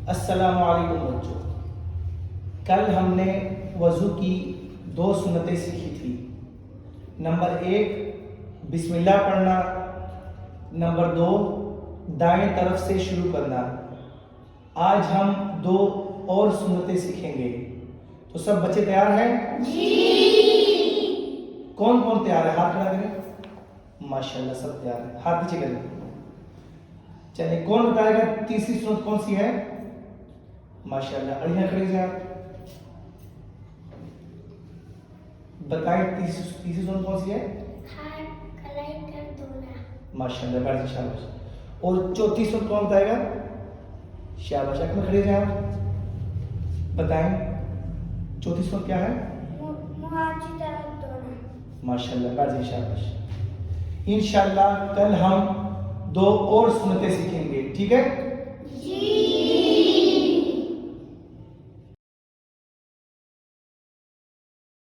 अस्सलामु अलैकुम बच्चों, कल हमने वज़ू की 2 सुन्नतें सीखी थी। नंबर 1 बिस्मिल्लाह पढ़ना, नंबर 2 दाएं तरफ से शुरू करना। आज हम 2 और सुन्नतें सीखेंगे। तो सब बच्चे तैयार हैं? जी। कौन कौन तैयार है? हाथ खड़ा करें। माशाल्लाह सब तैयार है, हाथ नीचे करें। चलिए, कौन बताएगा तीसरी सुन्नत कौन सी है? माशाल्लाह, अड़ियां खड़ी से आप बताएं तीसरी सुन्नत कौन सी है? कलाई कर धोना। माशाल्लाह, बैठ जाइए, शाबाश। और चौथी सुन्नत कौन बताएगा? शाबाश, में खड़े जाए आप बताएं चौथी सुन्नत क्या है? मुंह अच्छी तरह धोना। माशाल्लाह, बैठ जाइए, शाबाश। इंशाल्लाह कल हम 2 और सुन्नतें सीखेंगे, ठीक है?